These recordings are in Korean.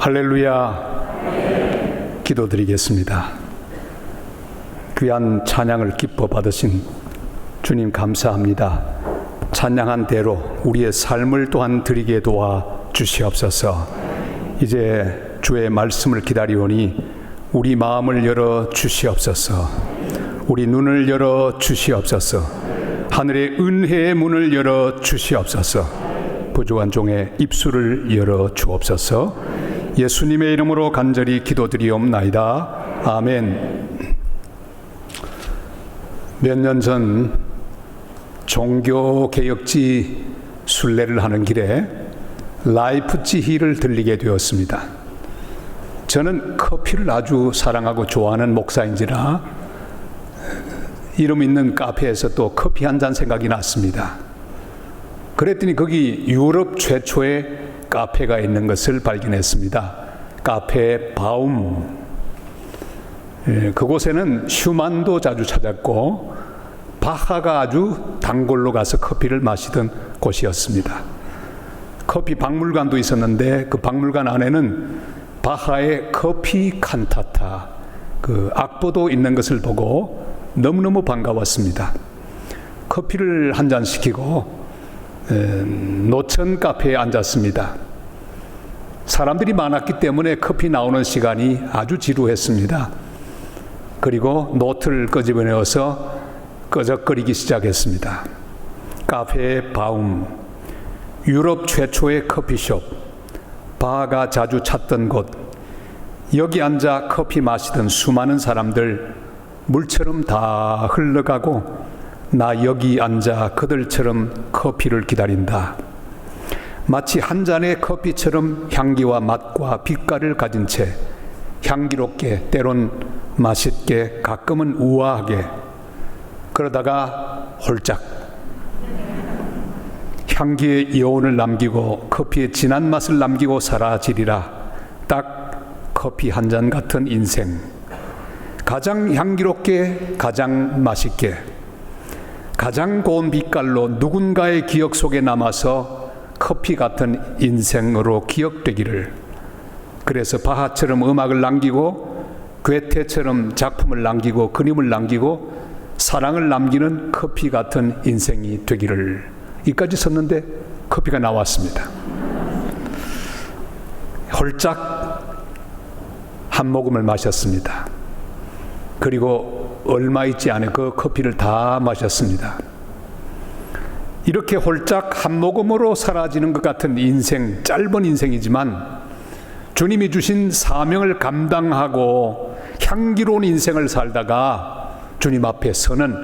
할렐루야. 기도드리겠습니다. 귀한 찬양을 기뻐 받으신 주님 감사합니다. 찬양한 대로 우리의 삶을 또한 드리게 도와 주시옵소서. 이제 주의 말씀을 기다리오니 우리 마음을 열어 주시옵소서. 우리 눈을 열어 주시옵소서. 하늘의 은혜의 문을 열어 주시옵소서. 부족한 종의 입술을 열어 주옵소서. 예수님의 이름으로 간절히 기도드리옵나이다. 아멘. 몇 년 전 종교개혁지 순례를 하는 길에 라이프치히를 들리게 되었습니다. 저는 커피를 아주 사랑하고 좋아하는 목사인지라 이름 있는 카페에서 또 커피 한 잔 생각이 났습니다. 그랬더니 거기 유럽 최초의 카페가 있는 것을 발견했습니다. 카페 바움. 그곳에는 슈만도 자주 찾았고 바하가 아주 단골로 가서 커피를 마시던 곳이었습니다. 커피 박물관도 있었는데 그 박물관 안에는 바하의 커피 칸타타 그 악보도 있는 것을 보고 너무너무 반가웠습니다. 커피를 한 잔 시키고 노천 카페에 앉았습니다. 사람들이 많았기 때문에 커피 나오는 시간이 아주 지루했습니다. 그리고 노트를 끄집어내어서 끄적거리기 시작했습니다. 카페 바움, 유럽 최초의 커피숍, 바하가 자주 찾던 곳, 여기 앉아 커피 마시던 수많은 사람들 물처럼 다 흘러가고 나 여기 앉아 그들처럼 커피를 기다린다. 마치 한 잔의 커피처럼 향기와 맛과 빛깔을 가진 채 향기롭게 때론 맛있게 가끔은 우아하게 그러다가 홀짝 향기의 여운을 남기고 커피의 진한 맛을 남기고 사라지리라. 딱 커피 한 잔 같은 인생. 가장 향기롭게 가장 맛있게 가장 고운 빛깔로 누군가의 기억 속에 남아서 커피 같은 인생으로 기억되기를. 그래서 바하처럼 음악을 남기고 괴테처럼 작품을 남기고 그림을 남기고 사랑을 남기는 커피 같은 인생이 되기를. 이까지 썼는데 커피가 나왔습니다. 홀짝 한 모금을 마셨습니다. 그리고 얼마 있지 않아 그 커피를 다 마셨습니다. 이렇게 홀짝 한 모금으로 사라지는 것 같은 인생, 짧은 인생이지만 주님이 주신 사명을 감당하고 향기로운 인생을 살다가 주님 앞에 서는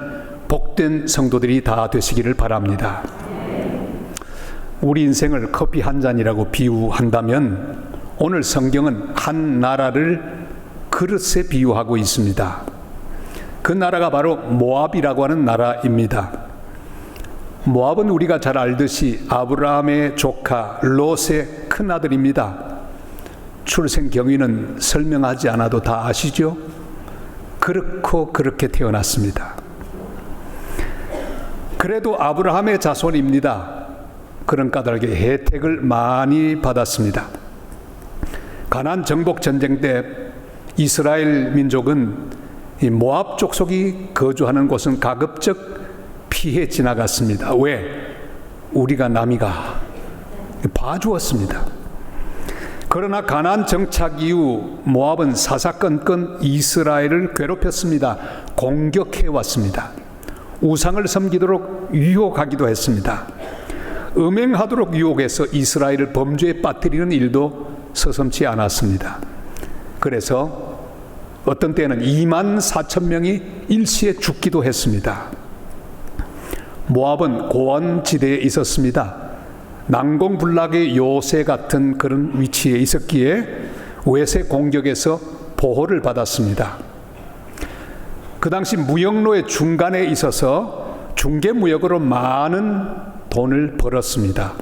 복된 성도들이 다 되시기를 바랍니다. 우리 인생을 커피 한 잔이라고 비유한다면 오늘 성경은 한 나라를 그릇에 비유하고 있습니다. 그 나라가 바로 모압이라고 하는 나라입니다. 모압은 우리가 잘 알듯이 아브라함의 조카 롯의 큰아들입니다. 출생 경위는 설명하지 않아도 다 아시죠? 그렇고 그렇게 태어났습니다. 그래도 아브라함의 자손입니다. 그런 까닭에 혜택을 많이 받았습니다. 가나안 정복 전쟁 때 이스라엘 민족은 이 모압 족속이 거주하는 곳은 가급적 피해 지나갔습니다. 왜? 우리가 남이가 봐주었습니다. 그러나 가나안 정착 이후 모압은 사사건건 이스라엘을 괴롭혔습니다. 공격해 왔습니다. 우상을 섬기도록 유혹하기도 했습니다. 음행하도록 유혹해서 이스라엘을 범죄에 빠뜨리는 일도 서슴지 않았습니다. 그래서 어떤 때는 24,000명이 일시에 죽기도 했습니다. 모압은 고원지대에 있었습니다. 난공불락의 요새 같은 그런 위치에 있었기에 외세 공격에서 보호를 받았습니다. 그 당시 무역로의 중간에 있어서 중개무역으로 많은 돈을 벌었습니다.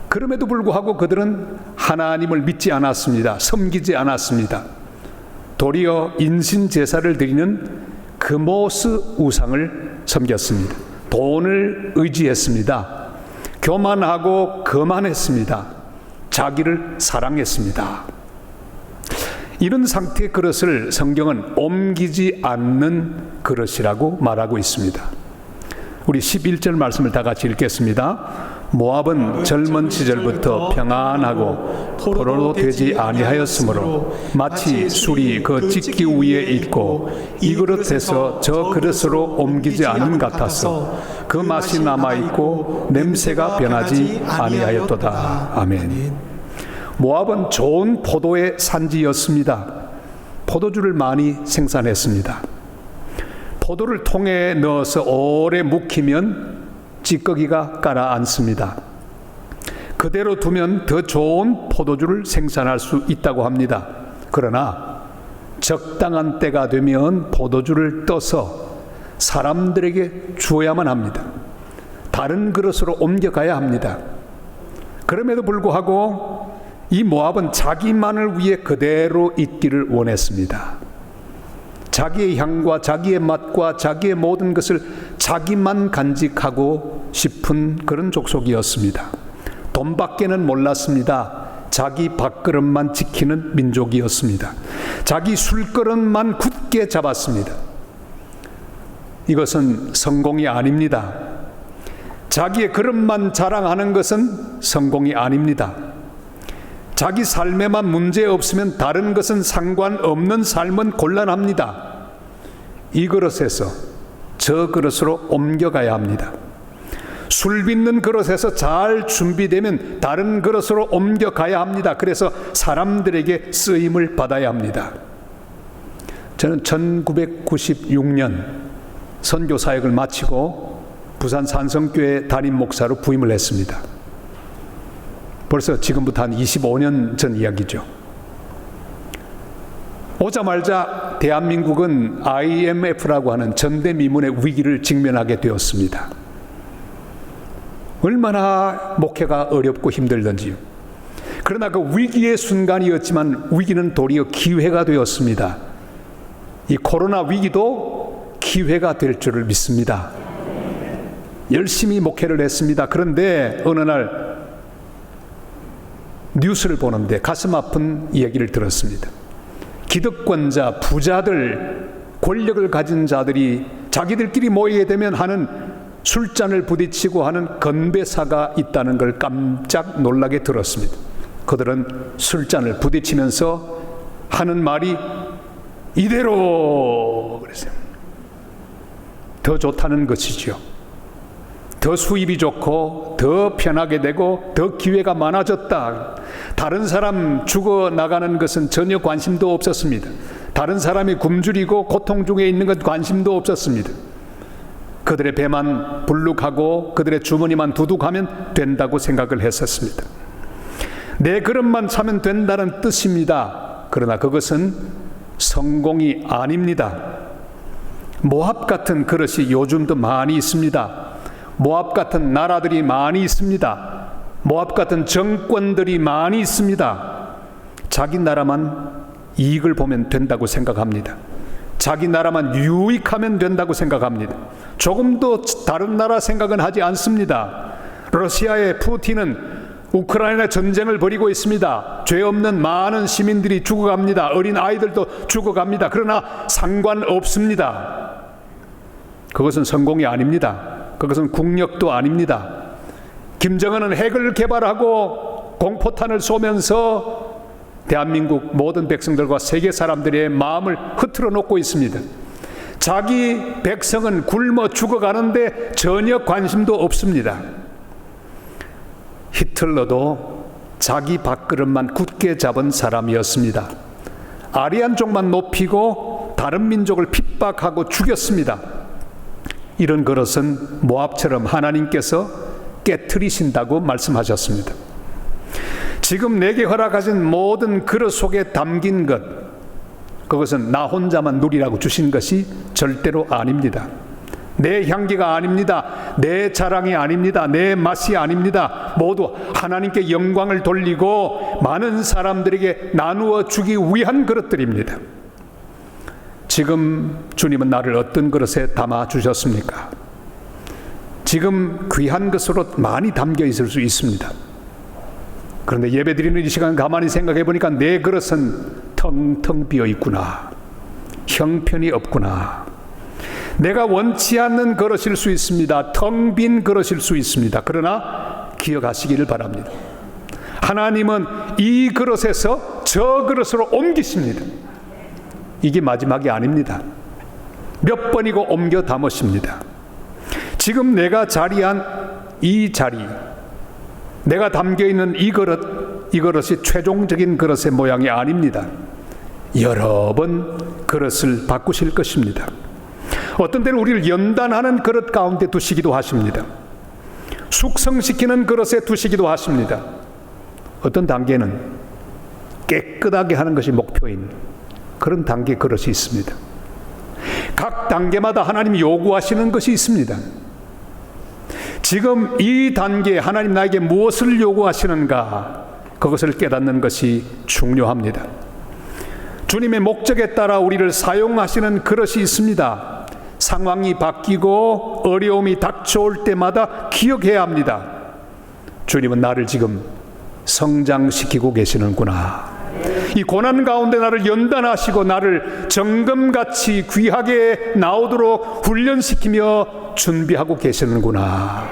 그럼에도 불구하고 그들은 하나님을 믿지 않았습니다. 섬기지 않았습니다. 도리어 인신제사를 드리는 그모스 우상을 섬겼습니다. 돈을 의지했습니다. 교만하고 거만했습니다. 자기를 사랑했습니다. 이런 상태의 그릇을 성경은 옮기지 않는 그릇이라고 말하고 있습니다. 우리 11절 말씀을 다 같이 읽겠습니다. 모압은 젊은 시절부터 평안하고 포로로 되지 아니하였으므로 마치 술이 그 찢기 위에 있고 이 그릇에서 저 그릇으로 옮기지 않은 같아서 그 맛이 남아있고 냄새가 변하지 아니하였도다. 아멘. 모압은 좋은 포도의 산지였습니다. 포도주를 많이 생산했습니다. 포도를 통에 넣어서 오래 묵히면 찌꺼기가 가라앉습니다. 그대로 두면 더 좋은 포도주를 생산할 수 있다고 합니다. 그러나 적당한 때가 되면 포도주를 떠서 사람들에게 주어야만 합니다. 다른 그릇으로 옮겨가야 합니다. 그럼에도 불구하고 이 모압은 자기만을 위해 그대로 있기를 원했습니다. 자기의 향과 자기의 맛과 자기의 모든 것을 자기만 간직하고 싶은 그런 족속이었습니다. 돈밖에는 몰랐습니다. 자기 밥그릇만 지키는 민족이었습니다. 자기 술그릇만 굳게 잡았습니다. 이것은 성공이 아닙니다. 자기의 그릇만 자랑하는 것은 성공이 아닙니다. 자기 삶에만 문제 없으면 다른 것은 상관없는 삶은 곤란합니다. 이 그릇에서 저 그릇으로 옮겨가야 합니다. 술 빚는 그릇에서 잘 준비되면 다른 그릇으로 옮겨가야 합니다. 그래서 사람들에게 쓰임을 받아야 합니다. 저는 1996년 선교 사역을 마치고 부산 산성교회 담임 목사로 부임을 했습니다. 벌써 지금부터 한 25년 전 이야기죠. 오자마자 대한민국은 IMF라고 하는 전대미문의 위기를 직면하게 되었습니다. 얼마나 목회가 어렵고 힘들던지요. 그러나 그 위기의 순간이었지만 위기는 도리어 기회가 되었습니다. 이 코로나 위기도 기회가 될 줄을 믿습니다. 열심히 목회를 했습니다. 그런데 어느 날 뉴스를 보는데 가슴 아픈 이야기를 들었습니다. 기득권자, 부자들, 권력을 가진 자들이 자기들끼리 모이게 되면 하는 술잔을 부딪히고 하는 건배사가 있다는 걸 깜짝 놀라게 들었습니다. 그들은 술잔을 부딪히면서 하는 말이 이대로 그랬어요. 더 좋다는 것이지요. 더 수입이 좋고 더 편하게 되고 더 기회가 많아졌다. 다른 사람 죽어나가는 것은 전혀 관심도 없었습니다. 다른 사람이 굶주리고 고통 중에 있는 것 관심도 없었습니다. 그들의 배만 불룩하고 그들의 주머니만 두둑하면 된다고 생각을 했었습니다. 내 그릇만 차면 된다는 뜻입니다. 그러나 그것은 성공이 아닙니다. 모압 같은 그릇이 요즘도 많이 있습니다. 모압 같은 나라들이 많이 있습니다. 모압 같은 정권들이 많이 있습니다. 자기 나라만 이익을 보면 된다고 생각합니다. 자기 나라만 유익하면 된다고 생각합니다. 조금도 다른 나라 생각은 하지 않습니다. 러시아의 푸틴은 우크라이나 전쟁을 벌이고 있습니다. 죄 없는 많은 시민들이 죽어갑니다. 어린 아이들도 죽어갑니다. 그러나 상관없습니다. 그것은 성공이 아닙니다. 그것은 국력도 아닙니다. 김정은은 핵을 개발하고 공포탄을 쏘면서 대한민국 모든 백성들과 세계 사람들의 마음을 흐트러 놓고 있습니다. 자기 백성은 굶어 죽어가는데 전혀 관심도 없습니다. 히틀러도 자기 밥그릇만 굳게 잡은 사람이었습니다. 아리안족만 높이고 다른 민족을 핍박하고 죽였습니다. 이런 그릇은 모압처럼 하나님께서 깨트리신다고 말씀하셨습니다. 지금 내게 허락하신 모든 그릇 속에 담긴 것, 그것은 나 혼자만 누리라고 주신 것이 절대로 아닙니다. 내 향기가 아닙니다. 내 자랑이 아닙니다. 내 맛이 아닙니다. 모두 하나님께 영광을 돌리고 많은 사람들에게 나누어 주기 위한 그릇들입니다. 지금 주님은 나를 어떤 그릇에 담아 주셨습니까? 지금 귀한 것으로 많이 담겨 있을 수 있습니다. 그런데 예배드리는 이 시간 가만히 생각해 보니까 내 그릇은 텅텅 비어 있구나. 형편이 없구나. 내가 원치 않는 그릇일 수 있습니다. 텅 빈 그릇일 수 있습니다. 그러나 기억하시기를 바랍니다. 하나님은 이 그릇에서 저 그릇으로 옮기십니다. 이게 마지막이 아닙니다. 몇 번이고 옮겨 담으십니다. 지금 내가 자리한 이 자리, 내가 담겨있는 이 그릇, 이 그릇이 최종적인 그릇의 모양이 아닙니다. 여러 번 그릇을 바꾸실 것입니다. 어떤 때는 우리를 연단하는 그릇 가운데 두시기도 하십니다. 숙성시키는 그릇에 두시기도 하십니다. 어떤 단계는 깨끗하게 하는 것이 목표인 그런 단계 그릇이 있습니다. 각 단계마다 하나님이 요구하시는 것이 있습니다. 지금 이 단계에 하나님 나에게 무엇을 요구하시는가, 그것을 깨닫는 것이 중요합니다. 주님의 목적에 따라 우리를 사용하시는 그릇이 있습니다. 상황이 바뀌고 어려움이 닥쳐올 때마다 기억해야 합니다. 주님은 나를 지금 성장시키고 계시는구나. 이 고난 가운데 나를 연단하시고 나를 정금같이 귀하게 나오도록 훈련시키며 준비하고 계시는구나.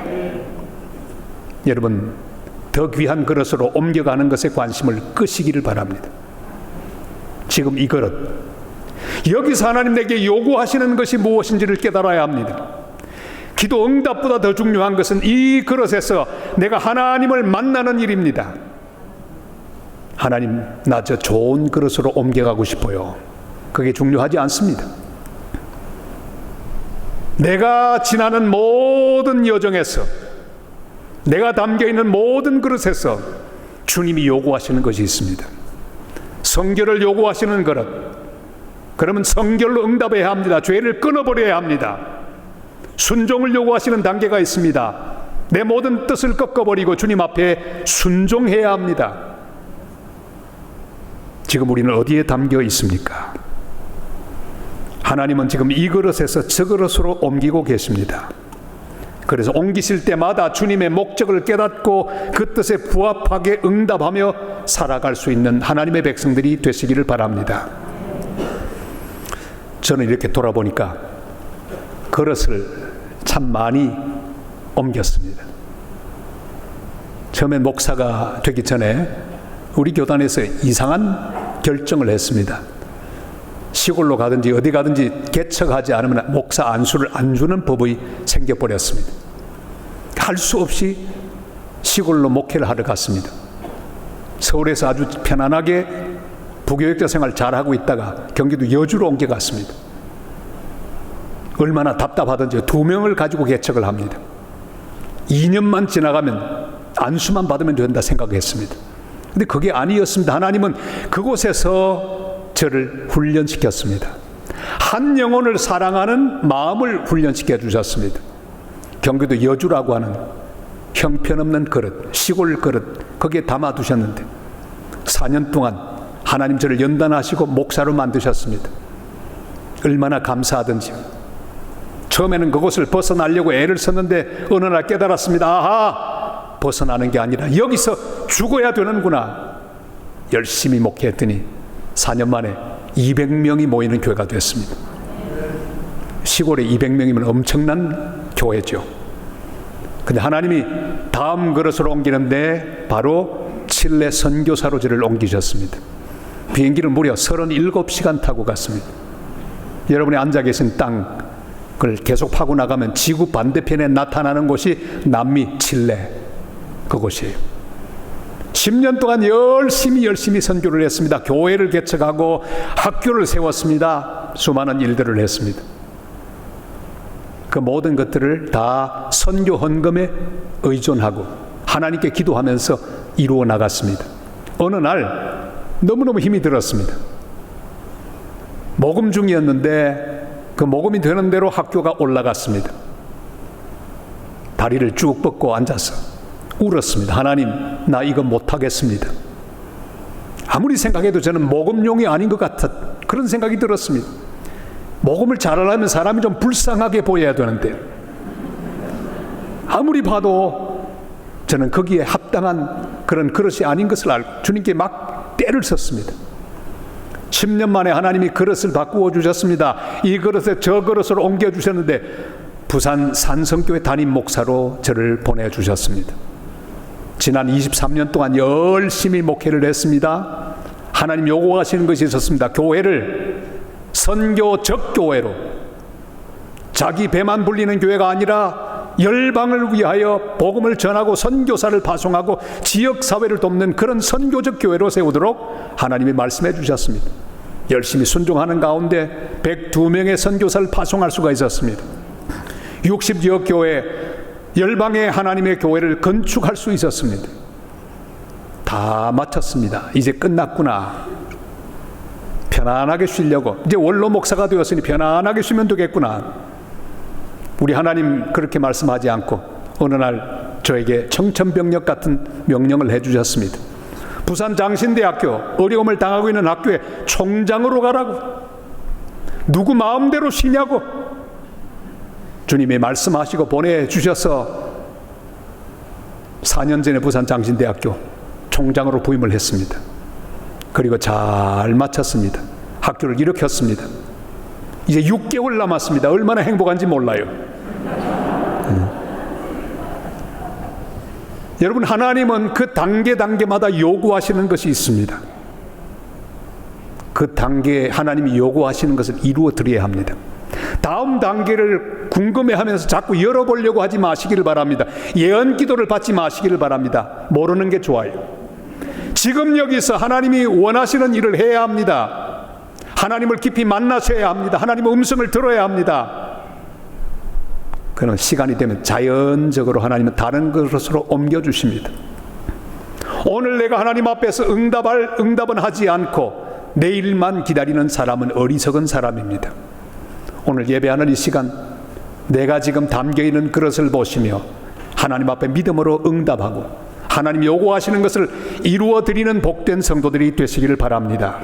여러분, 더 귀한 그릇으로 옮겨가는 것에 관심을 끄시기를 바랍니다. 지금 이 그릇, 여기서 하나님 내게 요구하시는 것이 무엇인지를 깨달아야 합니다. 기도 응답보다 더 중요한 것은 이 그릇에서 내가 하나님을 만나는 일입니다. 하나님, 나 저 좋은 그릇으로 옮겨가고 싶어요. 그게 중요하지 않습니다. 내가 지나는 모든 여정에서, 내가 담겨있는 모든 그릇에서 주님이 요구하시는 것이 있습니다. 성결을 요구하시는 그릇, 그러면 성결로 응답해야 합니다. 죄를 끊어버려야 합니다. 순종을 요구하시는 단계가 있습니다. 내 모든 뜻을 꺾어버리고 주님 앞에 순종해야 합니다. 지금 우리는 어디에 담겨 있습니까? 하나님은 지금 이 그릇에서 저 그릇으로 옮기고 계십니다. 그래서 옮기실 때마다 주님의 목적을 깨닫고 그 뜻에 부합하게 응답하며 살아갈 수 있는 하나님의 백성들이 되시기를 바랍니다. 저는 이렇게 돌아보니까 그릇을 참 많이 옮겼습니다. 처음에 목사가 되기 전에 우리 교단에서 이상한 결정을 했습니다. 시골로 가든지 어디 가든지 개척하지 않으면 목사 안수를 안 주는 법이 생겨버렸습니다. 할 수 없이 시골로 목회를 하러 갔습니다. 서울에서 아주 편안하게 부교육자 생활 잘하고 있다가 경기도 여주로 옮겨갔습니다. 얼마나 답답하던지 2명을 가지고 개척을 합니다. 2년만 지나가면 안수만 받으면 된다 생각했습니다. 근데 그게 아니었습니다. 하나님은 그곳에서 저를 훈련시켰습니다. 한 영혼을 사랑하는 마음을 훈련시켜 주셨습니다. 경기도 여주라고 하는 형편없는 그릇, 시골 그릇, 거기에 담아두셨는데 4년 동안 하나님 저를 연단하시고 목사로 만드셨습니다. 얼마나 감사하든지. 처음에는 그곳을 벗어나려고 애를 썼는데 어느 날 깨달았습니다. 아하! 벗어나는 게 아니라 여기서 죽어야 되는구나. 열심히 목회했더니 4년 만에 200명이 모이는 교회가 됐습니다. 시골에 200명이면 엄청난 교회죠. 근데 하나님이 다음 그릇으로 옮기는데 바로 칠레 선교사로 저를 옮기셨습니다. 비행기를 무려 37시간 타고 갔습니다. 여러분이 앉아 계신 땅을 계속 파고 나가면 지구 반대편에 나타나는 곳이 남미 칠레, 그곳이에요. 10년 동안 열심히 선교를 했습니다. 교회를 개척하고 학교를 세웠습니다. 수많은 일들을 했습니다. 그 모든 것들을 다 선교 헌금에 의존하고 하나님께 기도하면서 이루어 나갔습니다. 어느 날 너무너무 힘이 들었습니다. 모금 중이었는데 그 모금이 되는 대로 학교가 올라갔습니다. 다리를 쭉 뻗고 앉아서 울었습니다. 하나님, 나 이거 못하겠습니다. 아무리 생각해도 저는 모금용이 아닌 것 같은 그런 생각이 들었습니다. 모금을 잘하려면 사람이 좀 불쌍하게 보여야 되는데 아무리 봐도 저는 거기에 합당한 그런 그릇이 아닌 것을 알고 주님께 막 때를 썼습니다. 10년 만에 하나님이 그릇을 바꾸어 주셨습니다. 이 그릇에 저 그릇을 옮겨 주셨는데 부산 산성교회 담임 목사로 저를 보내주셨습니다. 지난 23년 동안 열심히 목회를 했습니다. 하나님 요구하시는 것이 있었습니다. 교회를 선교적 교회로, 자기 배만 불리는 교회가 아니라 열방을 위하여 복음을 전하고 선교사를 파송하고 지역사회를 돕는 그런 선교적 교회로 세우도록 하나님이 말씀해 주셨습니다. 열심히 순종하는 가운데 102명의 선교사를 파송할 수가 있었습니다. 60여 교회, 열방의 하나님의 교회를 건축할 수 있었습니다. 다 마쳤습니다. 이제 끝났구나. 편안하게 쉬려고. 이제 원로 목사가 되었으니 편안하게 쉬면 되겠구나. 우리 하나님 그렇게 말씀하지 않고 어느 날 저에게 청천벽력 같은 명령을 해주셨습니다. 부산 장신대학교, 어려움을 당하고 있는 학교에 총장으로 가라고. 누구 마음대로 쉬냐고. 주님이 말씀하시고 보내주셔서 4년 전에 부산 장신대학교 총장으로 부임을 했습니다. 그리고 잘 마쳤습니다. 학교를 일으켰습니다. 이제 6개월 남았습니다. 얼마나 행복한지 몰라요. 여러분, 하나님은 그 단계마다 요구하시는 것이 있습니다. 그 단계에 하나님이 요구하시는 것을 이루어 드려야 합니다. 다음 단계를 궁금해하면서 자꾸 열어보려고 하지 마시기를 바랍니다. 예언 기도를 받지 마시기를 바랍니다. 모르는 게 좋아요. 지금 여기서 하나님이 원하시는 일을 해야 합니다. 하나님을 깊이 만나셔야 합니다. 하나님의 음성을 들어야 합니다. 그런 시간이 되면 자연적으로 하나님은 다른 것으로 옮겨주십니다. 오늘 내가 하나님 앞에서 응답은 하지 않고 내일만 기다리는 사람은 어리석은 사람입니다. 오늘 예배하는 이 시간, 내가 지금 담겨있는 그릇을 보시며 하나님 앞에 믿음으로 응답하고 하나님 요구하시는 것을 이루어드리는 복된 성도들이 되시기를 바랍니다.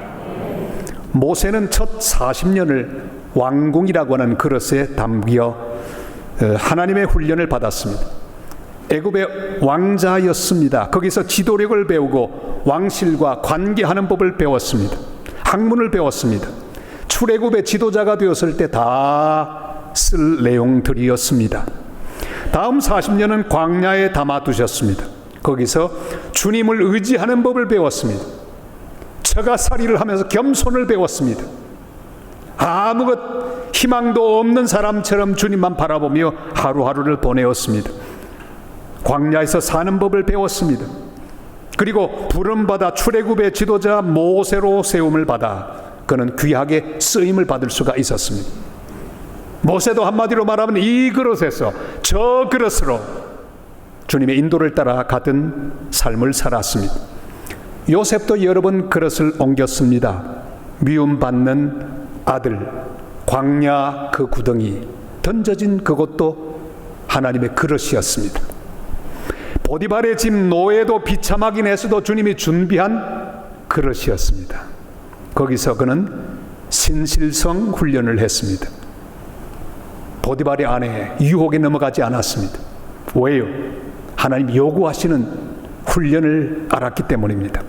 모세는 첫 40년을 왕궁이라고 하는 그릇에 담겨 하나님의 훈련을 받았습니다. 애굽의 왕자였습니다. 거기서 지도력을 배우고 왕실과 관계하는 법을 배웠습니다. 학문을 배웠습니다. 출애굽의 지도자가 되었을 때 다 쓸 내용들이었습니다. 다음 40년은 광야에 담아두셨습니다. 거기서 주님을 의지하는 법을 배웠습니다. 처가살이를 하면서 겸손을 배웠습니다. 아무것 희망도 없는 사람처럼 주님만 바라보며 하루하루를 보내었습니다. 광야에서 사는 법을 배웠습니다. 그리고 부름받아 출애굽의 지도자 모세로 세움을 받아 그는 귀하게 쓰임을 받을 수가 있었습니다. 모세도 한마디로 말하면 이 그릇에서 저 그릇으로 주님의 인도를 따라 가던 삶을 살았습니다. 요셉도 여러 번 그릇을 옮겼습니다. 미움받는 아들, 광야 그 구덩이, 던져진 그것도 하나님의 그릇이었습니다. 보디발의 집 노예도 비참하긴 했어도 주님이 준비한 그릇이었습니다. 거기서 그는 신실성 훈련을 했습니다. 보디발의 아내 유혹에 넘어가지 않았습니다. 왜요? 하나님 요구하시는 훈련을 알았기 때문입니다.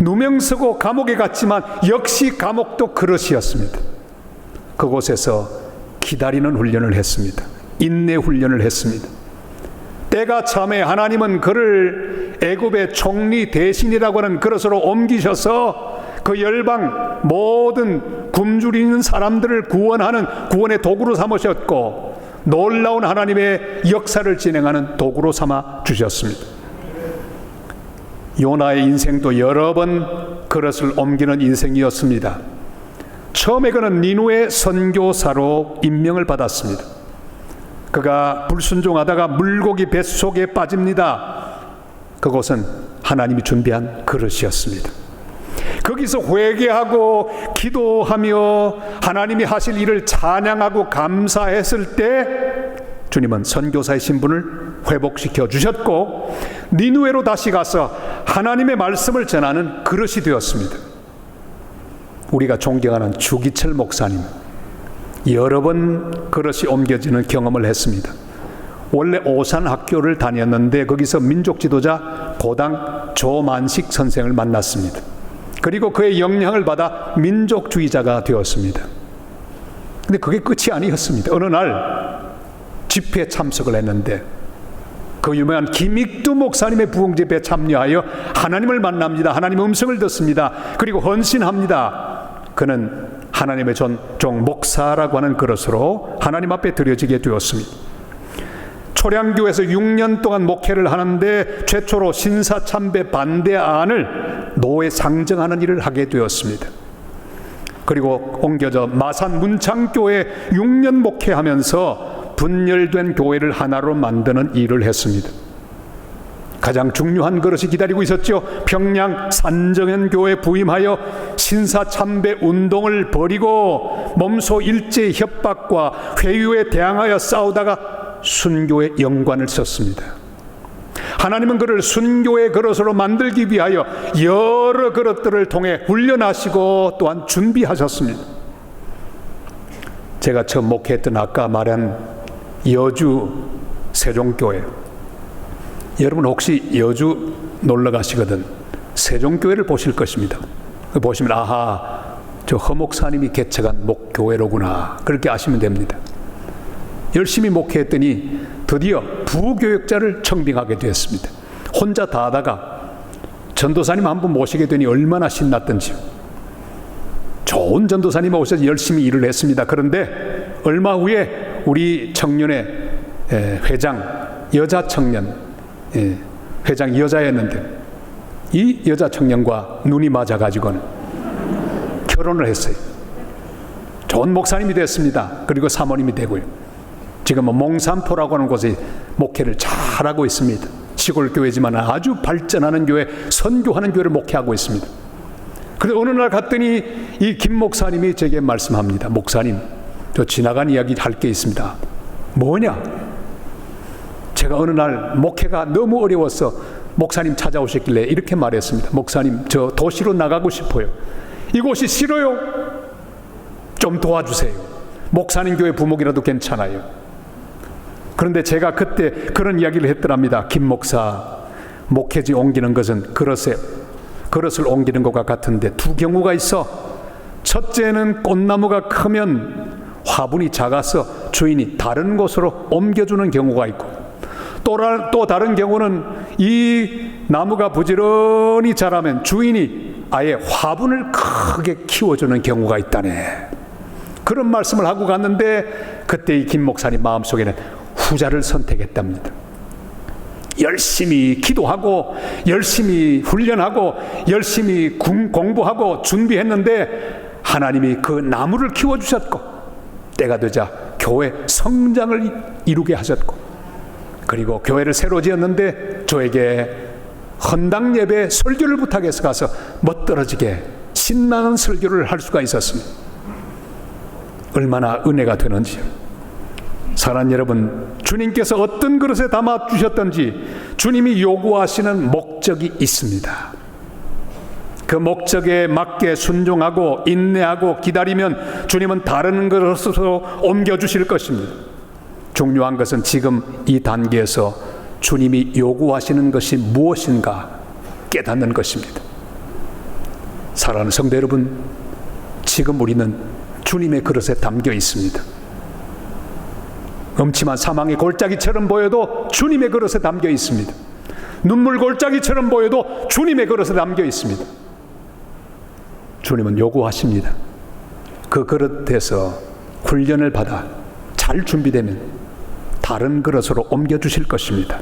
누명 쓰고 감옥에 갔지만 역시 감옥도 그릇이었습니다. 그곳에서 기다리는 훈련을 했습니다. 인내 훈련을 했습니다. 때가 참에 하나님은 그를 애굽의 총리 대신이라고 하는 그릇으로 옮기셔서 그 열방 모든 굶주리는 사람들을 구원하는 구원의 도구로 삼으셨고 놀라운 하나님의 역사를 진행하는 도구로 삼아 주셨습니다. 요나의 인생도 여러 번 그릇을 옮기는 인생이었습니다. 처음에 그는 니누의 선교사로 임명을 받았습니다. 그가 불순종하다가 물고기 뱃속에 빠집니다. 그곳은 하나님이 준비한 그릇이었습니다. 거기서 회개하고 기도하며 하나님이 하실 일을 찬양하고 감사했을 때 주님은 선교사의 신분을 회복시켜 주셨고 니누에로 다시 가서 하나님의 말씀을 전하는 그릇이 되었습니다. 우리가 존경하는 주기철 목사님, 여러 번 그릇이 옮겨지는 경험을 했습니다. 원래 오산학교를 다녔는데 거기서 민족 지도자 고당 조만식 선생을 만났습니다. 그리고 그의 영향을 받아 민족주의자가 되었습니다. 근데 그게 끝이 아니었습니다. 어느 날 집회에 참석을 했는데 그 유명한 김익두 목사님의 부흥집회에 참여하여 하나님을 만납니다. 하나님의 음성을 듣습니다. 그리고 헌신합니다. 그는 하나님의 종 목사라고 하는 그릇으로 하나님 앞에 드려지게 되었습니다. 초량교에서 6년 동안 목회를 하는데 최초로 신사참배 반대안을 노예 상정하는 일을 하게 되었습니다. 그리고 옮겨져 마산 문창교회 6년 목회하면서 분열된 교회를 하나로 만드는 일을 했습니다. 가장 중요한 그릇이 기다리고 있었죠. 평양 산정현교회 부임하여 신사참배 운동을 벌이고 몸소 일제의 협박과 회유에 대항하여 싸우다가 순교의 영관을 썼습니다. 하나님은 그를 순교의 그릇으로 만들기 위하여 여러 그릇들을 통해 훈련하시고 또한 준비하셨습니다. 제가 처음 목회했던 아까 말한 여주 세종교회, 여러분 혹시 여주 놀러 가시거든 세종교회를 보실 것입니다. 보시면 아하, 저 허목사님이 개척한 목교회로구나, 그렇게 아시면 됩니다. 열심히 목회했더니 드디어 부교역자를 청빙하게 되었습니다. 혼자 다 하다가 전도사님 한 분 모시게 되니 얼마나 신났던지요. 좋은 전도사님이 오셔서 열심히 일을 했습니다. 그런데 얼마 후에 우리 청년의 회장, 여자 청년, 회장이 여자였는데 이 여자 청년과 눈이 맞아가지고는 결혼을 했어요. 좋은 목사님이 됐습니다. 그리고 사모님이 되고요. 지금은 몽산포라고 하는 곳에 목회를 잘하고 있습니다. 시골 교회지만 아주 발전하는 교회, 선교하는 교회를 목회하고 있습니다. 그런데 어느 날 갔더니 이 김 목사님이 제게 말씀합니다. 목사님, 저 지나간 이야기 할 게 있습니다. 뭐냐? 제가 어느 날 목회가 너무 어려워서 목사님 찾아오셨길래 이렇게 말했습니다. 목사님, 저 도시로 나가고 싶어요. 이곳이 싫어요. 좀 도와주세요. 목사님 교회 부목이라도 괜찮아요. 그런데 제가 그때 그런 이야기를 했더랍니다. 김 목사, 목회지 옮기는 것은 그릇을 옮기는 것과 같은데 두 경우가 있어. 첫째는 꽃나무가 크면 화분이 작아서 주인이 다른 곳으로 옮겨주는 경우가 있고, 또 다른 경우는 이 나무가 부지런히 자라면 주인이 아예 화분을 크게 키워주는 경우가 있다네. 그런 말씀을 하고 갔는데 그때 이 김 목사님 마음속에는 후자를 선택했답니다. 열심히 기도하고 열심히 훈련하고 열심히 공부하고 준비했는데 하나님이 그 나무를 키워주셨고 때가 되자 교회 성장을 이루게 하셨고, 그리고 교회를 새로 지었는데 저에게 헌당 예배 설교를 부탁해서 가서 멋들어지게 신나는 설교를 할 수가 있었습니다. 얼마나 은혜가 되는지요. 사랑하는 여러분, 주님께서 어떤 그릇에 담아 주셨던지 주님이 요구하시는 목적이 있습니다. 그 목적에 맞게 순종하고 인내하고 기다리면 주님은 다른 그릇으로 옮겨주실 것입니다. 중요한 것은 지금 이 단계에서 주님이 요구하시는 것이 무엇인가 깨닫는 것입니다. 사랑하는 성도 여러분, 지금 우리는 주님의 그릇에 담겨 있습니다. 음침한 사망의 골짜기처럼 보여도 주님의 그릇에 담겨 있습니다. 눈물 골짜기처럼 보여도 주님의 그릇에 담겨 있습니다. 주님은 요구하십니다. 그 그릇에서 훈련을 받아 잘 준비되면 다른 그릇으로 옮겨주실 것입니다.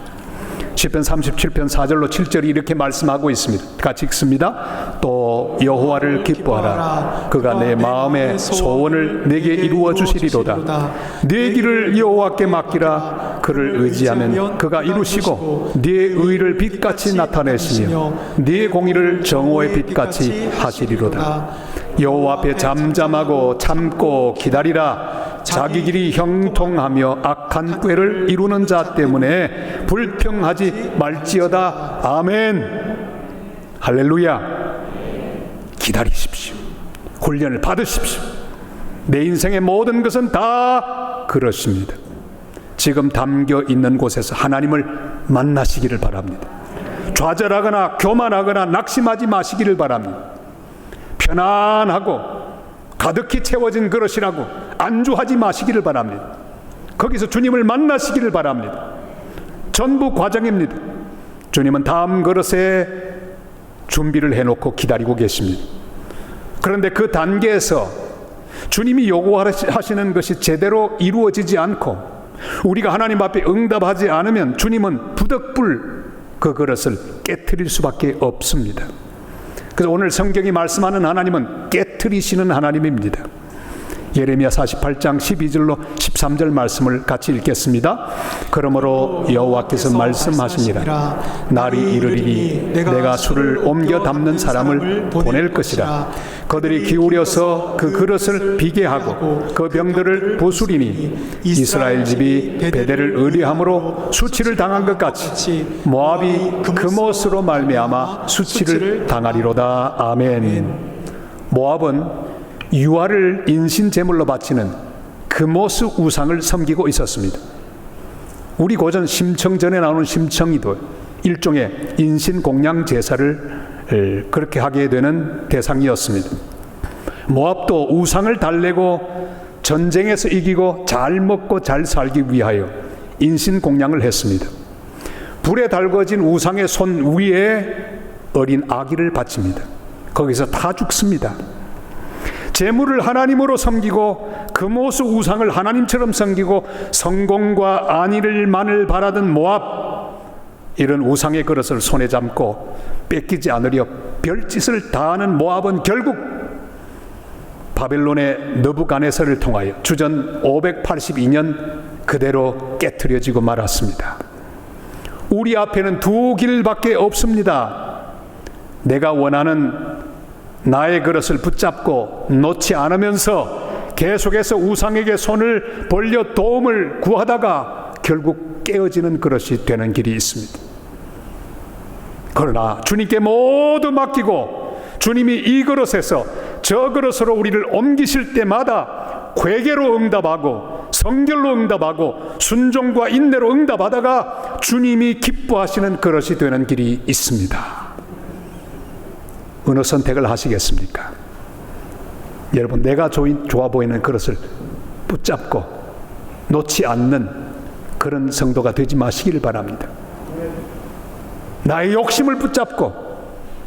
시편 37편 4절로 7절이 이렇게 말씀하고 있습니다. 같이 읽습니다. 또 여호와를 기뻐하라. 그가 내 마음의 소원을 내게 이루어 주시리로다. 네 길을 여호와께 맡기라. 그를 의지하면 그가 이루시고 네 의를 빛같이 나타내시며 네 공의를 정오의 빛같이 하시리로다. 여호와 앞에 잠잠하고 참고 기다리라. 자기 길이 형통하며 악한 꾀를 이루는 자 때문에 불평하지 말지어다. 아멘. 할렐루야. 기다리십시오. 훈련을 받으십시오. 내 인생의 모든 것은 다 그렇습니다. 지금 담겨 있는 곳에서 하나님을 만나시기를 바랍니다. 좌절하거나 교만하거나 낙심하지 마시기를 바랍니다. 편안하고 가득히 채워진 그릇이라고 안주하지 마시기를 바랍니다. 거기서 주님을 만나시기를 바랍니다. 전부 과정입니다. 주님은 다음 그릇에 준비를 해놓고 기다리고 계십니다. 그런데 그 단계에서 주님이 요구하시는 것이 제대로 이루어지지 않고 우리가 하나님 앞에 응답하지 않으면 주님은 부득불 그 그릇을 깨트릴 수밖에 없습니다. 그래서 오늘 성경이 말씀하는 하나님은 깨트리시는 하나님입니다. 예레미야 48장 12절로 13절 말씀을 같이 읽겠습니다. 그러므로 여호와께서 말씀하시니라. 날이 이르리니 내가 술을 옮겨 담는 사람을 보낼 것이라. 그들이 기울여서 그 그릇을 비게 하고 그 병들을 부수리니 이스라엘 집이 베델을 의뢰함으로 수치를 당한 것 같이 모압이 그못으로 말미암아 수치를 당하리로다. 아멘. 모압은 유아를 인신 제물로 바치는 그모스 우상을 섬기고 있었습니다. 우리 고전 심청전에 나오는 심청이도 일종의 인신 공양 제사를 그렇게 하게 되는 대상이었습니다. 모압도 우상을 달래고 전쟁에서 이기고 잘 먹고 잘 살기 위하여 인신 공양을 했습니다. 불에 달궈진 우상의 손 위에 어린 아기를 바칩니다. 거기서 다 죽습니다. 재물을 하나님으로 섬기고 그모스 우상을 하나님처럼 섬기고 성공과 안위를만을 바라던 모압, 이런 우상의 그릇을 손에 잡고 뺏기지 않으려 별짓을 다하는 모압은 결국 바벨론의 느부갓네살을 통하여 주전 582년 그대로 깨트려지고 말았습니다. 우리 앞에는 두 길밖에 없습니다. 내가 원하는 나의 그릇을 붙잡고 놓지 않으면서 계속해서 우상에게 손을 벌려 도움을 구하다가 결국 깨어지는 그릇이 되는 길이 있습니다. 그러나 주님께 모두 맡기고 주님이 이 그릇에서 저 그릇으로 우리를 옮기실 때마다 회개로 응답하고 성결로 응답하고 순종과 인내로 응답하다가 주님이 기뻐하시는 그릇이 되는 길이 있습니다. 어느 선택을 하시겠습니까? 여러분, 내가 좋아 보이는 그릇을 붙잡고 놓지 않는 그런 성도가 되지 마시기를 바랍니다. 나의 욕심을 붙잡고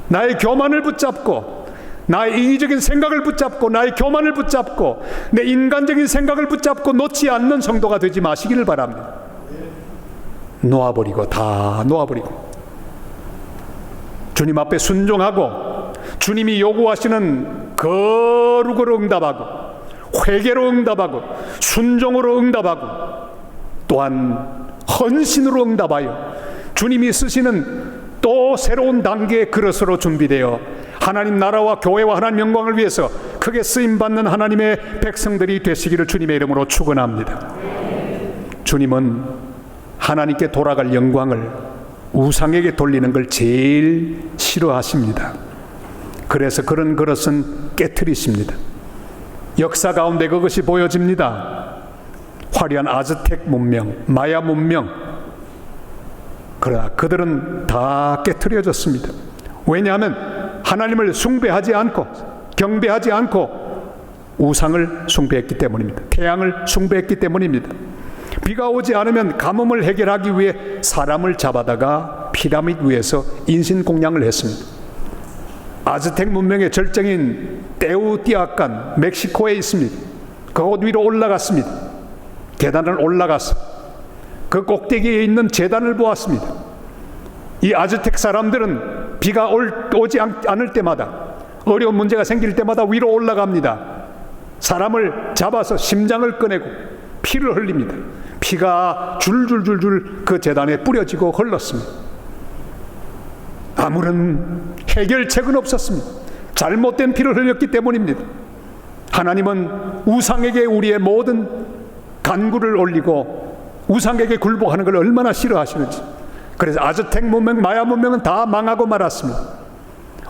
나의 교만을 붙잡고 나의 이기적인 생각을 붙잡고 나의 교만을 붙잡고 내 인간적인 생각을 붙잡고 놓지 않는 성도가 되지 마시기를 바랍니다. 놓아버리고 다 놓아버리고 주님 앞에 순종하고 주님이 요구하시는 거룩으로 응답하고 회개로 응답하고 순종으로 응답하고 또한 헌신으로 응답하여 주님이 쓰시는 또 새로운 단계의 그릇으로 준비되어 하나님 나라와 교회와 하나님 영광을 위해서 크게 쓰임받는 하나님의 백성들이 되시기를 주님의 이름으로 축원합니다. 주님은 하나님께 돌아갈 영광을 우상에게 돌리는 걸 제일 싫어하십니다. 그래서 그런 그릇은 깨트리십니다. 역사 가운데 그것이 보여집니다. 화려한 아즈텍 문명, 마야 문명, 그러나 그들은 다 깨트려졌습니다. 왜냐하면 하나님을 숭배하지 않고 경배하지 않고 우상을 숭배했기 때문입니다. 태양을 숭배했기 때문입니다. 비가 오지 않으면 가뭄을 해결하기 위해 사람을 잡아다가 피라미드 위에서 인신공양을 했습니다. 아즈텍 문명의 절정인 테오티아칸, 멕시코에 있습니다. 그곳 위로 올라갔습니다. 계단을 올라가서 그 꼭대기에 있는 제단을 보았습니다. 이 아즈텍 사람들은 비가 오지 않을 때마다 어려운 문제가 생길 때마다 위로 올라갑니다. 사람을 잡아서 심장을 꺼내고 피를 흘립니다. 피가 줄줄줄줄 그 제단에 뿌려지고 흘렀습니다. 아무런 해결책은 없었습니다. 잘못된 피를 흘렸기 때문입니다. 하나님은 우상에게 우리의 모든 간구를 올리고 우상에게 굴복하는 걸 얼마나 싫어하시는지. 그래서 아즈텍 문명, 마야 문명은 다 망하고 말았습니다.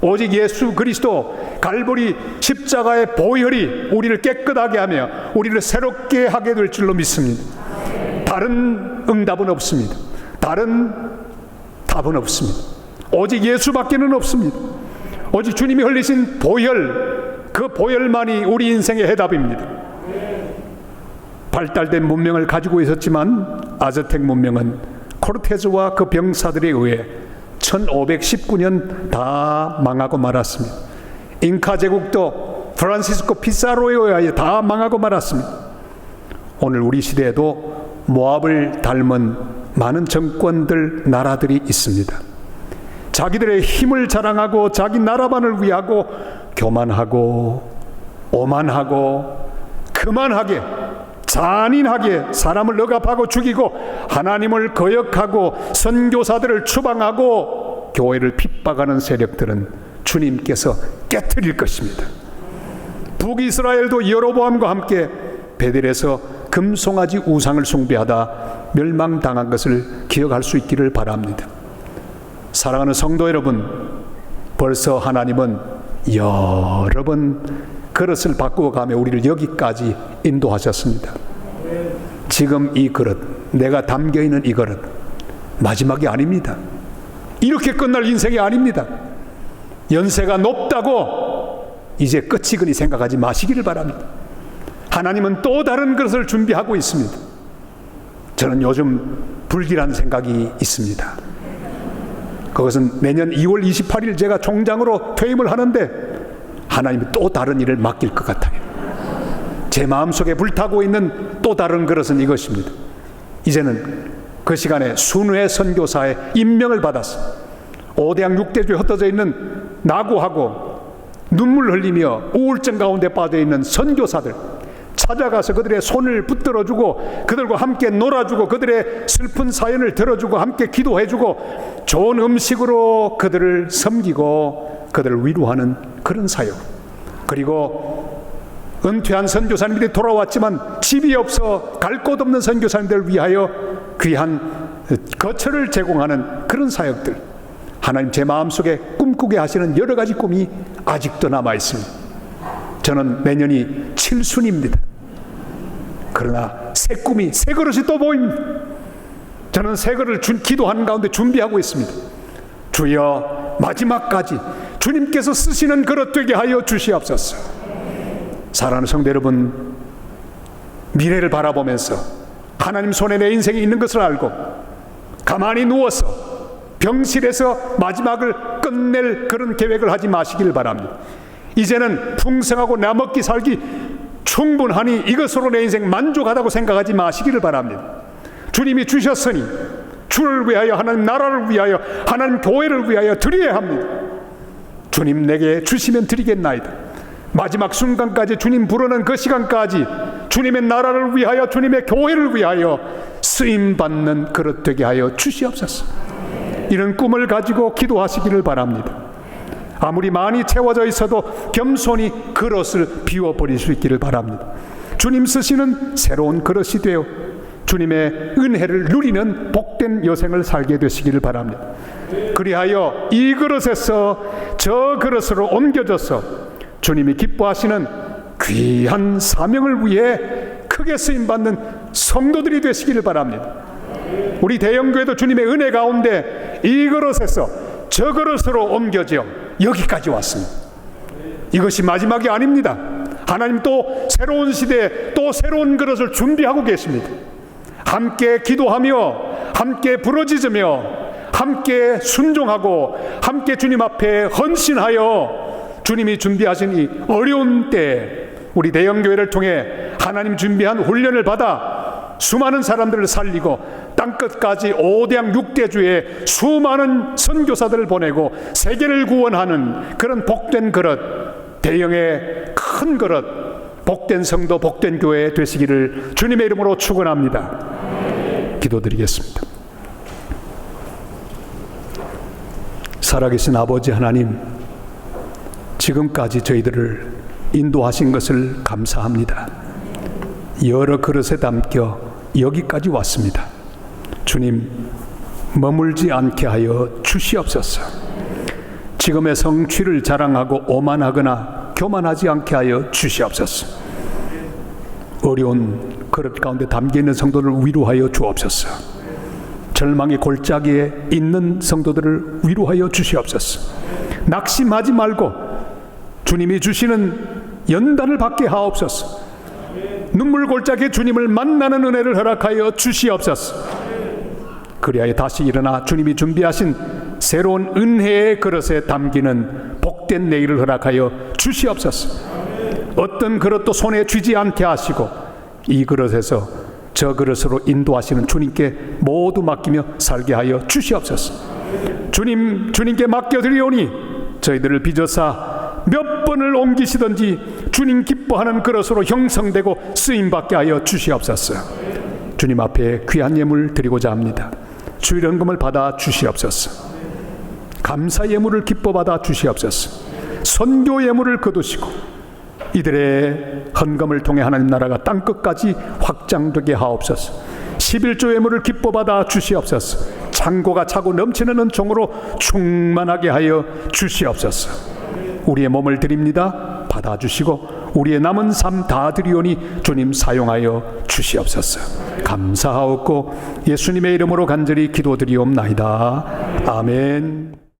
오직 예수 그리스도 갈보리 십자가의 보혈이 우리를 깨끗하게 하며 우리를 새롭게 하게 될 줄로 믿습니다. 다른 응답은 없습니다. 다른 답은 없습니다. 오직 예수밖에는 없습니다. 오직 주님이 흘리신 보혈, 그 보혈만이 우리 인생의 해답입니다. 발달된 문명을 가지고 있었지만 아즈텍 문명은 코르테즈와 그 병사들에 의해 1519년 다 망하고 말았습니다. 잉카 제국도 프란시스코 피사로에 의하여 다 망하고 말았습니다. 오늘 우리 시대에도 모압을 닮은 많은 정권들, 나라들이 있습니다. 자기들의 힘을 자랑하고 자기 나라만을 위하고 교만하고 오만하고 그만하게 잔인하게 사람을 억압하고 죽이고 하나님을 거역하고 선교사들을 추방하고 교회를 핍박하는 세력들은 주님께서 깨트릴 것입니다. 북이스라엘도 여로보암과 함께 베델에서 금송아지 우상을 숭배하다 멸망당한 것을 기억할 수 있기를 바랍니다. 사랑하는 성도 여러분, 벌써 하나님은 여러 번 그릇을 바꾸어가며 우리를 여기까지 인도하셨습니다. 지금 이 그릇, 내가 담겨있는 이 그릇 마지막이 아닙니다. 이렇게 끝날 인생이 아닙니다. 연세가 높다고 이제 끝이거니 생각하지 마시기를 바랍니다. 하나님은 또 다른 그릇을 준비하고 있습니다. 저는 요즘 불길한 생각이 있습니다. 그것은 내년 2월 28일 제가 총장으로 퇴임을 하는데 하나님이 또 다른 일을 맡길 것 같아요. 제 마음속에 불타고 있는 또 다른 그릇은 이것입니다. 이제는 그 시간에 순회 선교사의 임명을 받았어. 5대양 6대주에 흩어져 있는 나고하고 눈물 흘리며 우울증 가운데 빠져있는 선교사들 찾아가서 그들의 손을 붙들어주고 그들과 함께 놀아주고 그들의 슬픈 사연을 들어주고 함께 기도해주고 좋은 음식으로 그들을 섬기고 그들을 위로하는 그런 사역. 그리고 은퇴한 선교사님들이 돌아왔지만 집이 없어 갈 곳 없는 선교사님들을 위하여 귀한 거처를 제공하는 그런 사역들. 하나님 제 마음속에 꿈꾸게 하시는 여러 가지 꿈이 아직도 남아있습니다. 저는 내년이 7순입니다. 그러나 새 꿈이, 새 그릇이 또 보입니다. 저는 새 그릇을 기도하는 가운데 준비하고 있습니다. 주여 마지막까지 주님께서 쓰시는 그릇 되게 하여 주시옵소서. 사랑하는 성도 여러분, 미래를 바라보면서 하나님 손에 내 인생이 있는 것을 알고 가만히 누워서 병실에서 마지막을 끝낼 그런 계획을 하지 마시길 바랍니다. 이제는 풍성하고 나먹기 살기 충분하니 이것으로 내 인생 만족하다고 생각하지 마시기를 바랍니다. 주님이 주셨으니 주를 위하여, 하나님 나라를 위하여, 하나님 교회를 위하여 드려야 합니다. 주님 내게 주시면 드리겠나이다. 마지막 순간까지 주님 부르는 그 시간까지 주님의 나라를 위하여, 주님의 교회를 위하여 쓰임받는 그릇 되게 하여 주시옵소서. 이런 꿈을 가지고 기도하시기를 바랍니다. 아무리 많이 채워져 있어도 겸손히 그릇을 비워버릴 수 있기를 바랍니다. 주님 쓰시는 새로운 그릇이 되어 주님의 은혜를 누리는 복된 여생을 살게 되시기를 바랍니다. 그리하여 이 그릇에서 저 그릇으로 옮겨져서 주님이 기뻐하시는 귀한 사명을 위해 크게 쓰임받는 성도들이 되시기를 바랍니다. 우리 대형교회도 주님의 은혜 가운데 이 그릇에서 저 그릇으로 옮겨져 여기까지 왔습니다. 이것이 마지막이 아닙니다. 하나님 또 새로운 시대에 또 새로운 그릇을 준비하고 계십니다. 함께 기도하며 함께 부르짖으며 함께 순종하고 함께 주님 앞에 헌신하여 주님이 준비하신 이 어려운 때에 우리 대형교회를 통해 하나님 준비한 훈련을 받아 수많은 사람들을 살리고 땅끝까지 5대양 6대주에 수많은 선교사들을 보내고 세계를 구원하는 그런 복된 그릇, 대형의 큰 그릇, 복된 성도, 복된 교회 되시기를 주님의 이름으로 축원합니다. 기도드리겠습니다. 살아계신 아버지 하나님, 지금까지 저희들을 인도하신 것을 감사합니다. 여러 그릇에 담겨 여기까지 왔습니다. 주님, 머물지 않게 하여 주시옵소서. 지금의 성취를 자랑하고 오만하거나 교만하지 않게 하여 주시옵소서. 어려운 그릇 가운데 담겨있는 성도들을 위로하여 주옵소서. 절망의 골짜기에 있는 성도들을 위로하여 주시옵소서. 낙심하지 말고 주님이 주시는 연단을 받게 하옵소서. 눈물 골짜기에 주님을 만나는 은혜를 허락하여 주시옵소서. 그리하여 다시 일어나 주님이 준비하신 새로운 은혜의 그릇에 담기는 복된 내일을 허락하여 주시옵소서. 어떤 그릇도 손에 쥐지 않게 하시고 이 그릇에서 저 그릇으로 인도하시는 주님께 모두 맡기며 살게 하여 주시옵소서. 주님께 맡겨드리오니 저희들을 빚어사 몇 번을 옮기시든지 주님 기뻐하는 그릇으로 형성되고 쓰임받게 하여 주시옵소서. 주님 앞에 귀한 예물 드리고자 합니다. 주일헌금을 받아 주시옵소서. 감사 예물을 기뻐 받아 주시옵소서. 선교 예물을 거두시고 이들의 헌금을 통해 하나님 나라가 땅끝까지 확장되게 하옵소서. 11조 예물을 기뻐 받아 주시옵소서. 창고가 차고 넘치는 은총으로 충만하게 하여 주시옵소서. 우리의 몸을 드립니다. 받아주시고 우리의 남은 삶 다 드리오니 주님 사용하여 주시옵소서. 감사하옵고 예수님의 이름으로 간절히 기도드리옵나이다. 아멘.